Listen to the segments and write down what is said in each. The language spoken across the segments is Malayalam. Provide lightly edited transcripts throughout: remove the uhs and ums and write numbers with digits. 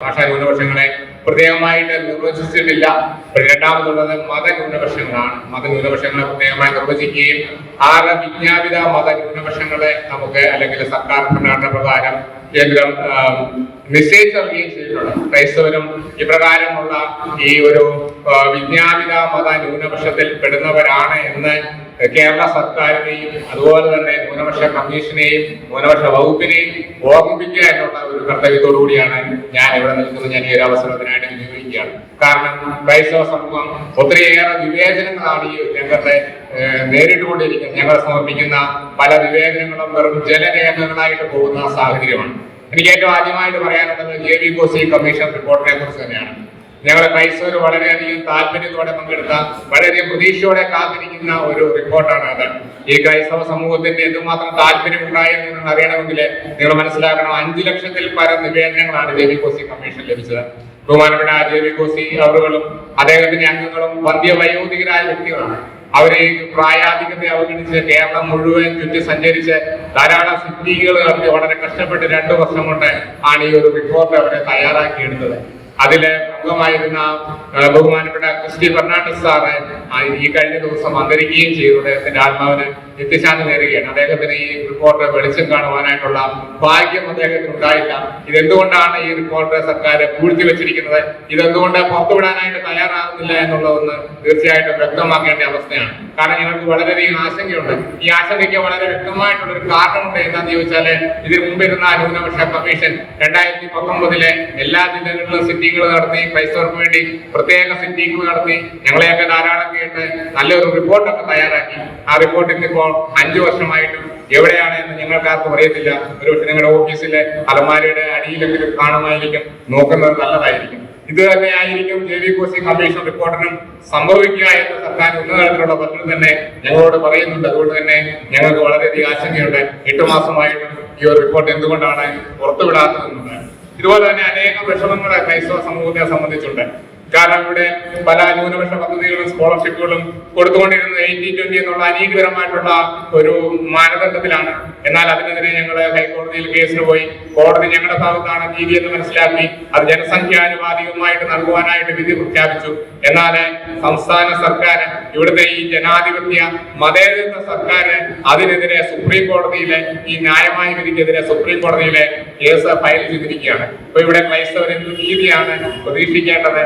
ഭാഷാ ന്യൂനപക്ഷങ്ങളെ പ്രത്യേകമായിട്ട് നിർവചിച്ചിട്ടില്ല. രണ്ടാമതുള്ളത് മതന്യൂനപക്ഷങ്ങളാണ്. മതന്യൂനപക്ഷങ്ങളെ പ്രത്യേകമായി നിർവചിക്കുകയും വിജ്ഞാപിത മതന്യൂനപക്ഷങ്ങളെ നമുക്ക് അല്ലെങ്കിൽ സർക്കാർ ഭരണഘടന പ്രകാരം കേന്ദ്രം നിശ്ചയിച്ചിറക്കുകയും ചെയ്തിട്ടുണ്ട്. ക്രൈസ്തവരും ഇപ്രകാരമുള്ള ഈ ഒരു വിജ്ഞാപിത മത ന്യൂനപക്ഷത്തിൽ പെടുന്നവരാണ് എന്ന് കേരള സർക്കാരിനെയും അതുപോലെ തന്നെ ന്യൂനപക്ഷ കമ്മീഷനെയും ന്യൂനപക്ഷ വകുപ്പിനെയും ഓർമ്മിപ്പിക്കുക എന്നുള്ള ഒരു കർത്തവ്യത്തോടു കൂടിയാണ് ഞാൻ ഇവിടെ നിൽക്കുന്നത്. ഞാൻ ഈ ഒരു അവസരത്തിനായിട്ട് വിനിയോഗിക്കുകയാണ്. കാരണം ക്രൈസ്തവ സമൂഹം ഒത്തിരിയേറെ വിവേചനങ്ങളാണ് ഈ രംഗത്തെ നേരിട്ടുകൊണ്ടിരിക്കുന്നത്. ഞങ്ങൾ സമർപ്പിക്കുന്ന പല വിവേചനങ്ങളും വെറും ജലരേഖകളായിട്ട് പോകുന്ന സാഹചര്യമാണ്. എനിക്ക് ഏറ്റവും ആദ്യമായിട്ട് പറയാനുള്ളത് JV കോസി കമ്മീഷൻ റിപ്പോർട്ടിനെ കുറിച്ച് തന്നെയാണ്. ഞങ്ങളെ ക്രൈസ്തവർ വളരെയധികം താല്പര്യത്തോടെ പങ്കെടുത്ത, വളരെയധികം പ്രതീക്ഷയോടെ കാത്തിരിക്കുന്ന ഒരു റിപ്പോർട്ടാണ് അത്. ഈ ക്രൈസ്തവ സമൂഹത്തിന്റെ എന്തുമാത്രം താല്പര്യം ഉണ്ടായെന്ന് നിങ്ങൾ അറിയണമെങ്കിൽ നിങ്ങൾ മനസ്സിലാക്കണം, 5 ലക്ഷത്തിൽ പരം നിവേദനങ്ങളാണ് JV കോസി കമ്മീഷൻ ലഭിച്ചത്. ബഹുമാനപ്പെട്ട JV കോസി അവറുകളും അദ്ദേഹത്തിന്റെ അംഗങ്ങളും വന്ധ്യവയോധികരായ വ്യക്തികളാണ്. അവരെ പ്രായാധികത്തെ അവഗണിച്ച് കേരളം മുഴുവൻ ചുറ്റി സഞ്ചരിച്ച് ധാരാളം സിറ്റികൾ നടത്തി വളരെ കഷ്ടപ്പെട്ട് 2 വർഷം കൊണ്ട് ആണ് ഈ ഒരു റിപ്പോർട്ട് അവരെ തയ്യാറാക്കിയെടുത്തത്. അതില് അംഗമായിരുന്ന ബഹുമാനപ്പെട്ട ക്രിസ്റ്റി ഫെർണാണ്ടസ് സാറ് ഈ കഴിഞ്ഞ ദിവസം അന്തരിക്കുകയും ചെയ്തു. അദ്ദേഹത്തിന്റെ ആത്മാവിന് നിത്യശാന്തി നേരുകയാണ്. അദ്ദേഹത്തിന് ഈ റിപ്പോർട്ട് വെളിച്ചം കാണുവാനായിട്ടുള്ള ഭാഗ്യം അദ്ദേഹത്തിന് ഉണ്ടായില്ല. ഇതെന്തുകൊണ്ടാണ് ഈ റിപ്പോർട്ട് സർക്കാർ പൂഴ്ത്തിവെച്ചിരിക്കുന്നത്, ഇതെന്തുകൊണ്ട് പുറത്തുവിടാനായിട്ട് തയ്യാറാകുന്നില്ല എന്നുള്ളതൊന്ന് തീർച്ചയായിട്ടും വ്യക്തമാക്കേണ്ട അവസ്ഥയാണ്. കാരണം ഞങ്ങൾക്ക് വളരെയധികം ആശങ്കയുണ്ട്. ഈ ആശങ്കയ്ക്ക് വളരെ വ്യക്തമായിട്ടുള്ള ഒരു കാരണമുണ്ട്. എന്താണെന്ന് ചോദിച്ചാല്, ഇതിനു മുമ്പിരുന്ന ന്യൂനപക്ഷ കമ്മീഷൻ 2019 എല്ലാ ജില്ലകളിലും സിറ്റിംഗുകൾ നടത്തി, ക്രൈസ്തവർക്ക് വേണ്ടി പ്രത്യേക സിറ്റിംഗുകൾ നടത്തി, ഞങ്ങളെയൊക്കെ ധാരാളം കേട്ട് നല്ലൊരു റിപ്പോർട്ടൊക്കെ തയ്യാറാക്കി. ആ റിപ്പോർട്ടിന് ഇപ്പോൾ 5 വർഷമായിട്ടും എവിടെയാണ് എന്ന് ഞങ്ങൾക്കാർക്കും അറിയത്തില്ല. ഒരുപക്ഷെ നിങ്ങളുടെ ഓഫീസിലെ അലമാരയുടെ അടിയിലെങ്കിലും കാണുമായിരിക്കും. നോക്കുന്നത് നല്ലതായിരിക്കും. ഇത് തന്നെ ആയിരിക്കും JV കോസി കമ്മീഷൻ റിപ്പോർട്ടിനും സംഭവിക്കുക എന്ന് സർക്കാർ ഉന്നതതലത്തിലുള്ള പലരും തന്നെ ഞങ്ങളോട് പറയുന്നുണ്ട്. അതുകൊണ്ട് തന്നെ ഞങ്ങൾക്ക് വളരെയധികം ആശങ്കയുണ്ട്. 8 മാസമായിട്ടും ഈ ഒരു റിപ്പോർട്ട് എന്തുകൊണ്ടാണ് പുറത്തുവിടാത്തതെന്നുള്ളത്. ഇതുപോലെ തന്നെ അനേകം വിഷമങ്ങളെ ക്രൈസ്തവ സമൂഹത്തെ സംബന്ധിച്ചുണ്ട്. കാരണം ഇവിടെ പല ന്യൂനപക്ഷ പദ്ധതികളും സ്കോളർഷിപ്പുകളും കൊടുത്തുകൊണ്ടിരുന്നത് 80-20 എന്നുള്ള അനീതിപരമായിട്ടുള്ള ഒരു മാനദണ്ഡത്തിലാണ്. എന്നാൽ അതിനെതിരെ ഞങ്ങൾ ഹൈക്കോടതിയിൽ കേസിന് പോയി. കോടതി ഞങ്ങളുടെ ഭാഗത്താണ് നീതി എന്ന് മനസ്സിലാക്കി അത് ജനസംഖ്യാനുപാതികമായിട്ട് നൽകുവാനായിട്ട് വിധി പ്രഖ്യാപിച്ചു. എന്നാൽ സംസ്ഥാന സർക്കാർ, ഇവിടുത്തെ ഈ ജനാധിപത്യ മതേതര സർക്കാർ അതിനെതിരെ സുപ്രീം കോടതിയിലെ ഈ ന്യായമായ വിധിക്കെതിരെ സുപ്രീം കോടതിയിലെ കേസ് ഫയൽ ചെയ്തിരിക്കുകയാണ്. അപ്പൊ ഇവിടെ ക്രൈസ്തവർ എന്ത് നീതിയാണ് പ്രതീക്ഷിക്കേണ്ടത്?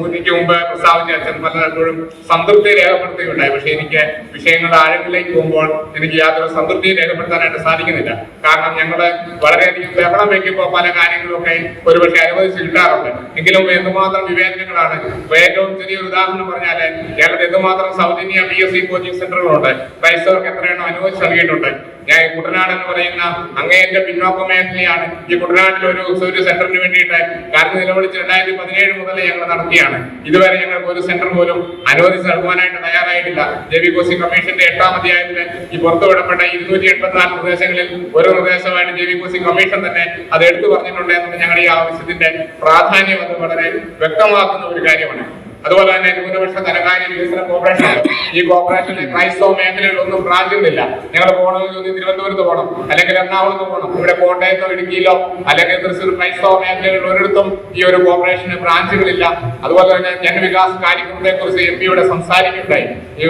മുന്നിക്ക് മുമ്പ് പ്രസ്താവിച്ച അച്ഛൻ പലപ്പോഴും സംതൃപ്തി രേഖപ്പെടുത്തുകയുണ്ടായി. പക്ഷെ എനിക്ക് വിഷയങ്ങളുടെ ആഴങ്ങളിലേക്ക് പോകുമ്പോൾ എനിക്ക് യാതൊരു സംതൃപ്തിയും രേഖപ്പെടുത്താനായിട്ട് സാധിക്കുന്നില്ല. കാരണം ഞങ്ങള് വളരെയധികം ബഹളം വയ്ക്കുമ്പോൾ പല കാര്യങ്ങളൊക്കെ ഒരുപക്ഷെ അനുവദിച്ച് കിട്ടാറുണ്ട്. എങ്കിലും എന്തുമാത്രം വിവേചനങ്ങളാണ്. ഏറ്റവും ചെറിയൊരു ഉദാഹരണം പറഞ്ഞാല്, കേരളത്തിൽ എന്തുമാത്രം സൗജന്യ PSC കോച്ചിങ് സെന്ററുകളുണ്ട്. ക്രൈസ്തവർക്ക് എത്രയെണ്ണം അനുവദിച്ച് നൽകിയിട്ടുണ്ട്. ഞാൻ കുട്ടനാട് എന്ന് പറയുന്ന അങ്ങേയറ്റ പിന്നോക്ക മേഖലയാണ്. ഈ കുട്ടനാട്ടിൽ ഒരു സെന്ററിന് വേണ്ടിയിട്ട് കാരണം നിലവിളിച്ച് 2017 മുതൽ ഞങ്ങൾ നടത്തിയാണ്. ഇതുവരെ ഞങ്ങൾക്ക് ഒരു സെന്റർ പോലും അനുവദിച്ച് നൽകുവാനായിട്ട് തയ്യാറായിട്ടില്ല. JV കോസി കമ്മീഷന്റെ 8ാം അധ്യായത്തില് ഈ പുറത്തുവിടപ്പെട്ട 284 നിർദ്ദേശങ്ങളിൽ ഒരു നിർദ്ദേശമായിട്ട് JV കോസി കമ്മീഷൻ തന്നെ അത് എടുത്തു പറഞ്ഞിട്ടുണ്ട് എന്നത് ഞങ്ങളുടെ ഈ ആവശ്യത്തിന്റെ പ്രാധാന്യം അത് വളരെ വ്യക്തമാക്കുന്ന ഒരു കാര്യമാണ്. അതുപോലെ തന്നെ ന്യൂനപക്ഷ ധനകാര്യ വികസന കോർപ്പറേഷൻ, ഈ കോർപ്പറേഷനിലെ ക്രൈസ്തവ മേഖലകളിലൊന്നും ബ്രാഞ്ചുകളില്ല. ഞങ്ങൾ പോകണമെങ്കിൽ തിരുവനന്തപുരത്ത് പോകണം, അല്ലെങ്കിൽ എറണാകുളത്ത് പോകണം. ഇവിടെ കോട്ടയത്തോ ഇടുക്കിയിലോ അല്ലെങ്കിൽ തൃശ്ശൂർ ക്രൈസ്തവ മേഖലകളിൽ ഒരിടത്തും ഈ ഒരു കോർപ്പറേഷന് ബ്രാഞ്ചുകളില്ല. അതുപോലെ തന്നെ ജനവികാസ് കാര്യക്രമത്തെ കുറിച്ച് MP ഇവിടെ സംസാരിക്കുകയുണ്ടായി. ഈ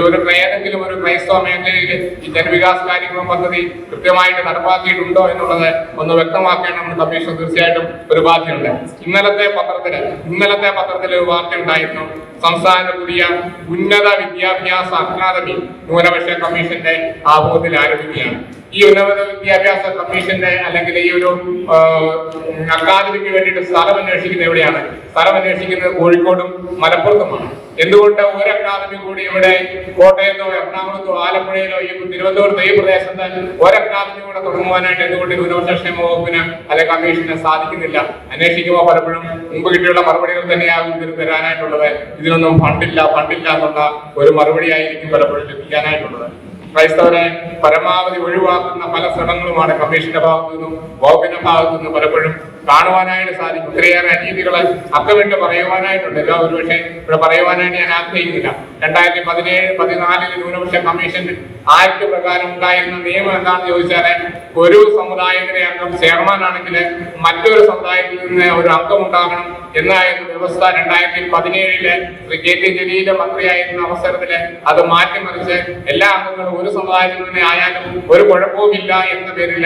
ഏതെങ്കിലും ഒരു ക്രൈസ്തവ മേഖലയിൽ ഈ ജനവികാസ് കാര്യക്രമ പദ്ധതി കൃത്യമായിട്ട് നടപ്പാക്കിയിട്ടുണ്ടോ എന്നുള്ളത് ഒന്ന് വ്യക്തമാക്കേണ്ട കമ്മീഷൻ തീർച്ചയായിട്ടും ഒരു ബാധ്യതയുണ്ട്. ഇന്നലത്തെ പത്രത്തിൽ ഒരു വാർത്ത ഉണ്ടായിരുന്നു. സംസ്ഥാന പുതിയ ഉന്നത വിദ്യാഭ്യാസ അക്കാദമി ന്യൂനപക്ഷ കമ്മീഷന്റെ ആഭിമുഖ്യത്തിൽ ആരംഭിക്കുകയാണ്. ഈ ഉന്നത വിദ്യാഭ്യാസ കമ്മീഷന്റെ അല്ലെങ്കിൽ ഈ ഒരു അക്കാദമിക്ക് വേണ്ടിയിട്ട് സ്ഥലം അന്വേഷിക്കുന്നത് എവിടെയാണ്? സ്ഥലം അന്വേഷിക്കുന്നത് കോഴിക്കോടും മലപ്പുറത്തുമാണ്. എന്തുകൊണ്ട് ഒരു അക്കാദമി കൂടി ഇവിടെ കോട്ടയത്തോ എറണാകുളത്തോ ആലപ്പുഴയിലോ ഈ തിരുവനന്തപുരത്തോ ഈ പ്രദേശത്ത് ഒരു അക്കാദമി കൂടെ തുടങ്ങുവാനായിട്ട് എന്തുകൊണ്ട് ന്യൂനപക്ഷ ക്ഷേമ വകുപ്പിന് അല്ലെങ്കിൽ കമ്മീഷന് സാധിക്കുന്നില്ല? അന്വേഷിക്കുമ്പോൾ പലപ്പോഴും മുമ്പ് കിട്ടിയുള്ള മറുപടികൾ തന്നെയാകും ഇതിന് തരാനായിട്ടുള്ളത്. ഇതിനൊന്നും ഫണ്ടില്ല എന്നുള്ള ഒരു മറുപടി ആയിരിക്കും പലപ്പോഴും ലഭിക്കാനായിട്ടുള്ളത്. ക്രൈസ്തവരെ പരമാവധി ഒഴിവാക്കുന്ന പല ശ്രമങ്ങളുമാണ് കമ്മീഷന്റെ ഭാഗത്തു നിന്നും വകുപ്പിന്റെ ഭാഗത്തു നിന്നും പലപ്പോഴും കാണുവാനായിട്ട് സാധിക്കും. ഒത്തിരിയേറെ അനീതികളെ അക്കമിട്ട് പറയുവാനായിട്ടുണ്ട്. എല്ലാം ഒരുപക്ഷെ ഇവിടെ പറയുവാനായിട്ട് ഞാൻ ആഗ്രഹിക്കുന്നില്ല. 2017-14 ന്യൂനപക്ഷ കമ്മീഷൻ ആക്ട് പ്രകാരം ഉണ്ടായിരുന്ന നിയമം എന്താണെന്ന് ചോദിച്ചാൽ, ഒരു സമുദായത്തിലെ അംഗം ചെയർമാൻ ആണെങ്കിൽ മറ്റൊരു സമുദായത്തിൽ നിന്ന് ഒരു അംഗം ഉണ്ടാകണം എന്നായിരുന്നു വ്യവസ്ഥ. 2017 ശ്രീ KT ജലീൽ മന്ത്രിയായിരുന്ന അവസരത്തില് അത് മാറ്റിമറിച്ച് എല്ലാ അംഗങ്ങളും ഒരു സമുദായത്തിൽ തന്നെ ആയാലും ഒരു കുഴപ്പവുമില്ല എന്ന പേരിൽ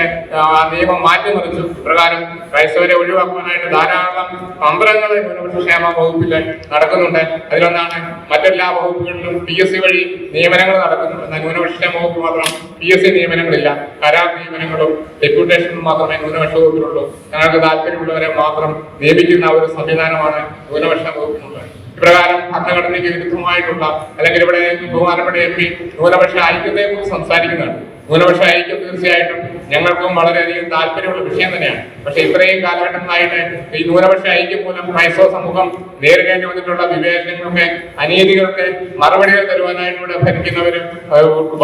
നിയമം മാറ്റിമറിച്ചു. പ്രകാരം ക്രൈസ്തവരെ ഒഴിവാക്കുവാനായിട്ട് ധാരാളം തന്ത്രങ്ങൾ ന്യൂനപക്ഷ ക്ഷേമ വകുപ്പിൽ നടക്കുന്നുണ്ട്. അതിലൊന്നാണ് മറ്റെല്ലാ വകുപ്പുകളിലും PSC വഴി നിയമനങ്ങൾ നടക്കുന്നുണ്ട്. എന്നാൽ ന്യൂനപക്ഷ ക്ഷേമ വകുപ്പ് മാത്രം PSC നിയമനങ്ങളില്ല. കരാർ നിയമനങ്ങളും ഡെപ്യൂട്ടേഷനും മാത്രമേ ന്യൂനപക്ഷ വകുപ്പിലുള്ളൂ. ഞങ്ങൾക്ക് താല്പര്യമുള്ളവരെ മാത്രം നിയമിക്കുന്ന ഒരു സംവിധാനമാണ് ന്യൂനപക്ഷ വകുപ്പിനുള്ളത്. ഇപ്രകാരം ഭരണഘടനയ്ക്ക് വിരുദ്ധമായിട്ടുള്ള അല്ലെങ്കിൽ ഇവിടെ ബഹുമാനപ്പെട്ട MP ന്യൂനപക്ഷ ഐക്യത്തെ കുറിച്ച് സംസാരിക്കുന്നതാണ്. ന്യൂനപക്ഷ ഐക്യം തീർച്ചയായിട്ടും ഞങ്ങൾക്കും വളരെയധികം താല്പര്യമുള്ള വിഷയം തന്നെയാണ്. പക്ഷെ ഇത്രയും കാലഘട്ടങ്ങളായിട്ട് ഈ ന്യൂനപക്ഷ ഐക്യം മൂലം ക്രൈസ്തവ സമൂഹം നേരിടേണ്ടി വന്നിട്ടുള്ള വിവേചനങ്ങൾക്ക്, അനീതികൾക്ക് മറുപടികൾ തരുവാനായിട്ട് ഇവിടെ ഭരിക്കുന്നവര്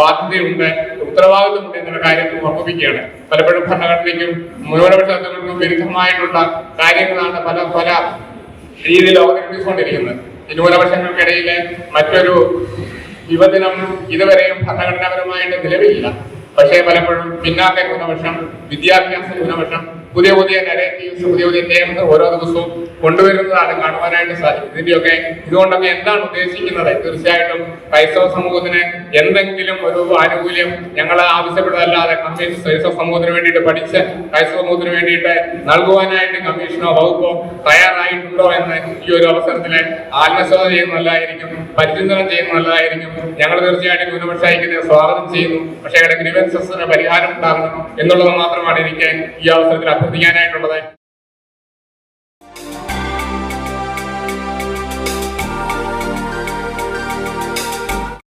ബാധ്യതയുണ്ട്, ഉത്തരവാദിത്വമുണ്ട് എന്നുള്ള കാര്യം ഓർമ്മിപ്പിക്കുകയാണ്. പലപ്പോഴും ഭരണഘടനയ്ക്കും ന്യൂനപക്ഷങ്ങൾക്കും വിരുദ്ധമായിട്ടുള്ള കാര്യങ്ങളാണ് പല രീതിയിൽ അവതരിപ്പിച്ചുകൊണ്ടിരിക്കുന്നത്. ഈ ന്യൂനപക്ഷങ്ങൾക്കിടയിലെ മറ്റൊരു യുവദിനം ഇതുവരെയും ഭരണഘടനാപരമായിട്ട് നിലവിലില്ല. പക്ഷേ പലപ്പോഴും പിന്നാക്ക ന്യൂനപക്ഷം, വിദ്യാഭ്യാസ ന്യൂനപക്ഷം, പുതിയ നരേറ്റീവ്സ്, പുതിയ നിയമങ്ങൾ ഓരോ ദിവസവും കൊണ്ടുവരുന്നതാണ് കാണുവാനായിട്ട് സാധിക്കും. ഇതുകൊണ്ടൊക്കെ എന്താണ് ഉദ്ദേശിക്കുന്നത്? തീർച്ചയായിട്ടും ക്രൈസ്തവ സമൂഹത്തിന് എന്തെങ്കിലും ഒരു ആനുകൂല്യം ഞങ്ങൾ ആവശ്യപ്പെട്ടതല്ലാതെ കമ്മീഷൻ ക്രൈസ്തവ സമൂഹത്തിന് വേണ്ടിയിട്ട് പഠിച്ച് ക്രൈസ്തവ സമൂഹത്തിന് വേണ്ടിയിട്ട് നൽകുവാനായിട്ട് കമ്മീഷനോ വകുപ്പോ തയ്യാറായിട്ടുണ്ടോ എന്ന് ഈ ഒരു അവസരത്തിൽ ആത്മശോധന ചെയ്യുന്നതല്ലായിരിക്കും, പരിചിന്തനം ചെയ്യുന്നതല്ലായിരിക്കും. ഞങ്ങൾ തീർച്ചയായിട്ടും ന്യൂനപക്ഷ ഐക്യത്തെ സ്വാഗതം ചെയ്യുന്നു. പക്ഷേ ഗ്രീവൻസസിന് പരിഹാരം ഉണ്ടാകണം എന്നുള്ളത് മാത്രമാണ് എനിക്ക് ഈ അവസരത്തിൽ അഭ്യർത്ഥിക്കാനായിട്ടുള്ളത്.